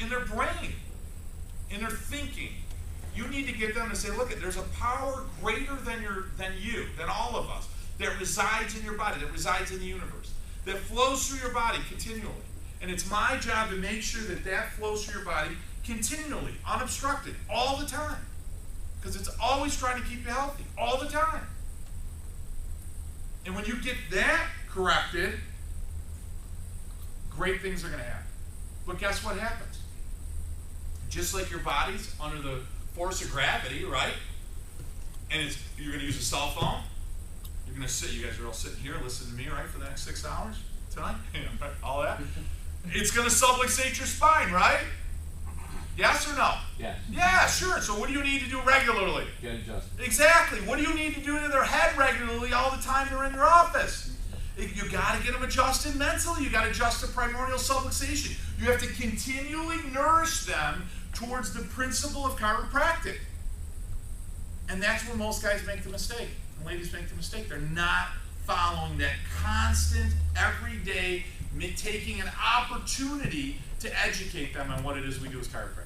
in their brain, in their thinking. You need to get them to say, look, there's a power greater than you, than all of us, that resides in your body, that resides in the universe, that flows through your body continually. And it's my job to make sure that that flows through your body continually, unobstructed, all the time. Because it's always trying to keep you healthy, all the time. And when you get that corrected, great things are going to happen. But guess what happens? Just like your body's under the force of gravity, right? And you're going to use a cell phone. You're going to sit, you guys are all sitting here, listening to me, right, for the next 6 hours tonight? All that. It's going to subluxate your spine, right? Yes or no? Yes. Yeah, sure. So what do you need to do regularly? Get adjusted. Exactly. What do you need to do to their head regularly all the time they're in your office? You got to get them adjusted mentally. You got to adjust the primordial subluxation. You have to continually nourish them towards the principle of chiropractic. And that's where most guys make the mistake. And ladies make the mistake. They're not following that constant, everyday, taking an opportunity to educate them on what it is we do as chiropractors.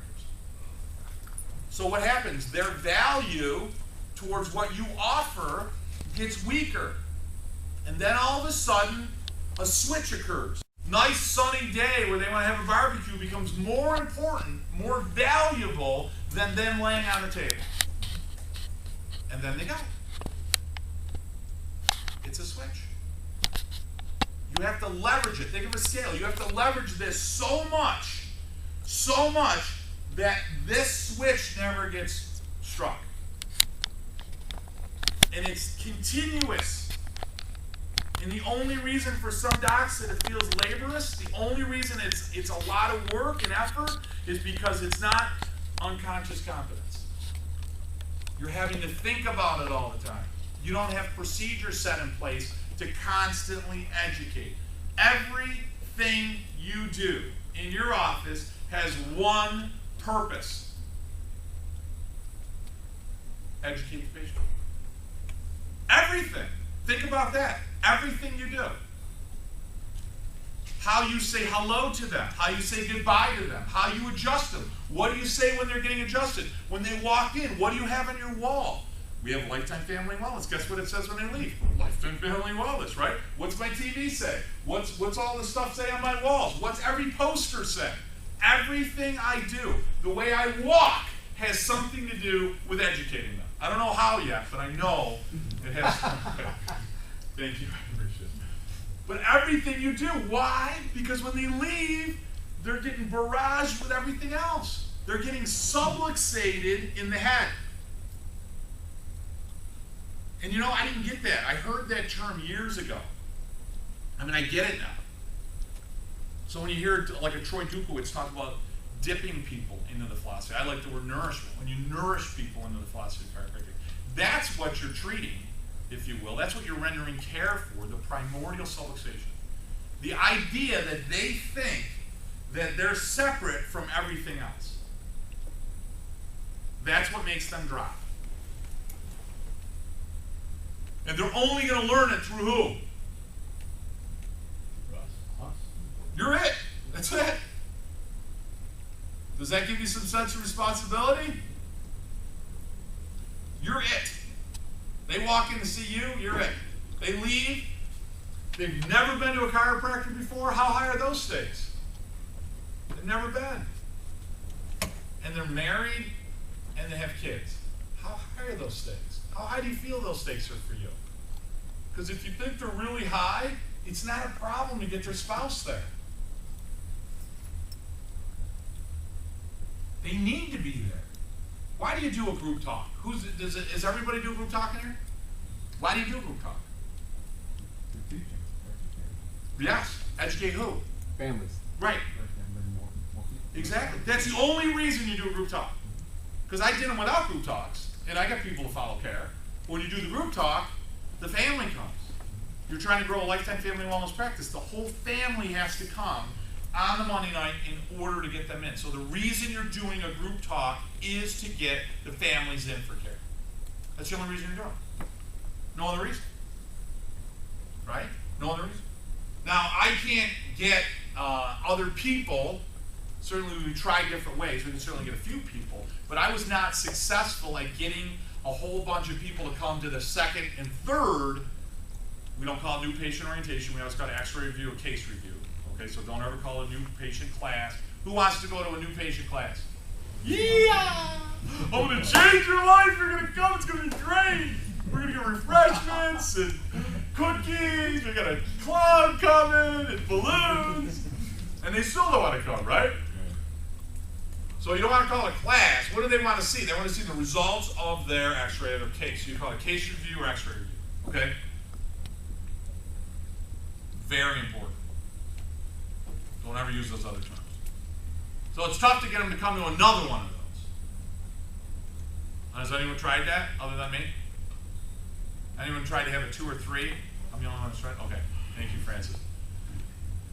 So what happens? Their value towards what you offer gets weaker. And then all of a sudden, a switch occurs. Nice sunny day where they want to have a barbecue becomes more important, more valuable than them laying on the table. And then they go. It's a switch. You have to leverage it. Think of a scale. You have to leverage this so much that this switch never gets struck. And it's continuous. And the only reason for some docs that it feels laborious, the only reason it's a lot of work and effort is because it's not unconscious competence. You're having to think about it all the time. You don't have procedures set in place to constantly educate. Everything you do in your office has one purpose. Educate the patient. Everything. Think about that. Everything you do. How you say hello to them. How you say goodbye to them. How you adjust them. What do you say when they're getting adjusted? When they walk in, what do you have on your wall? We have Lifetime Family Wellness. Guess what it says when they leave? Lifetime Family Wellness, right? What's my TV say? What's all the stuff say on my walls? What's every poster say? Everything I do, the way I walk, has something to do with educating them. I don't know how yet, but I know it has. Thank you. I appreciate it. But everything you do, why? Because when they leave, they're getting barraged with everything else. They're getting subluxated in the head. And you know, I didn't get that. I heard that term years ago. I mean, I get it now. So when you hear like a Troy Dukowitz talk about dipping people into the philosophy, I like the word nourishment. When you nourish people into the philosophy of chiropractic, that's what you're treating, if you will. That's what you're rendering care for, the primordial subluxation. The idea that they think that they're separate from everything else. That's what makes them drop. And they're only going to learn it through who? Us. You're it. That's it. Does that give you some sense of responsibility? You're it. They walk in to see you, you're it. They leave. They've never been to a chiropractor before. How high are those stakes? They've never been. And they're married and they have kids. How high are those stakes? How high do you feel those stakes are for you? Because if you think they're really high, it's not a problem to get their spouse there. They need to be there. Why do you do a group talk? Does everybody do a group talk in here? Why do you do a group talk? Yes. Educate who? Families. Right. Exactly. That's the only reason you do a group talk. Because I did them without group talks, and I got people to follow care. When you do the group talk, the family comes. You're trying to grow a Lifetime Family Wellness practice. The whole family has to come on the Monday night in order to get them in. So the reason you're doing a group talk is to get the families in for care. That's the only reason you're doing it. No other reason. Right? No other reason. Now, I can't get other people Certainly we tried different ways. We can certainly get a few people, but I was not successful at getting a whole bunch of people to come to the second and third. We don't call it new patient orientation. We always call it X-ray review or case review. Okay, so don't ever call it a new patient class. Who wants to go to a new patient class? Yeah! I'm gonna change your life. You're gonna come. It's gonna be great. We're gonna get refreshments and cookies. We got a clown coming and balloons, and they still don't want to come, right? So you don't want to call it a class. What do they want to see? They want to see the results of their X-ray of their case. So you call it case review or X-ray review. Okay. Very important. Don't ever use those other terms. So it's tough to get them to come to another one of those. Has anyone tried that other than me? Anyone tried to have a 2 or 3? I'm the only one who's tried. Okay. Thank you, Francis.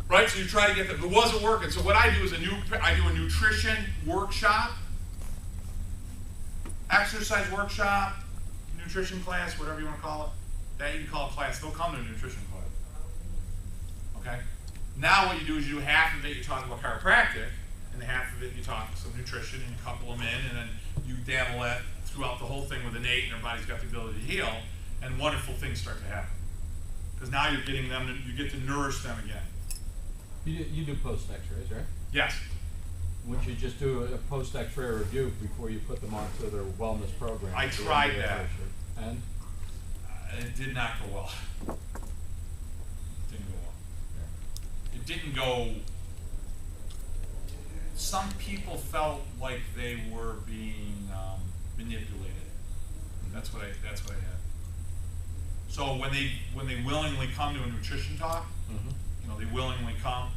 Right, so you try to get them. It wasn't working. So what I do is I do a nutrition workshop, exercise workshop, nutrition class, whatever you want to call it. That you can call a class. They'll come to a nutrition class. Okay. Now what you do is you do half of it. You talk about chiropractic, and half of it you talk some nutrition, and you couple them in, and then you dabble that throughout the whole thing with innate, and their body's got the ability to heal, and wonderful things start to happen. Because now you're getting them. You get to nourish them again. You do post X-rays, right? Yes. Wouldn't you just do a post X-ray review before you put them onto their wellness program? I tried that. And? It did not go well. It didn't go well. Yeah. It didn't go. Some people felt like they were being manipulated. That's what I had. So when they willingly come to a nutrition talk, they willingly come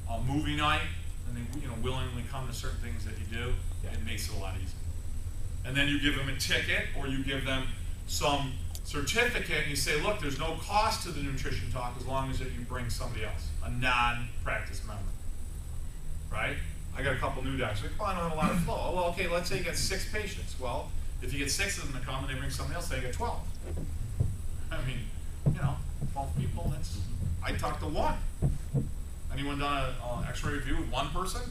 on movie night, and they willingly come to certain things that you do. Yeah. It makes it a lot easier. And then you give them a ticket, or you give them some certificate, and you say, look, there's no cost to the nutrition talk as long as that you bring somebody else, a non-practice member. Right? I got a couple new docs. Like, I don't have a lot of flow. Oh, well, okay, let's say you get 6 patients. Well, if you get 6 of them to come and they bring somebody else, they get 12. I mean, 12 people, that's... I talked to 1. Anyone done an X-ray review with 1 person?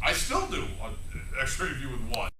I still do an X-ray review with 1.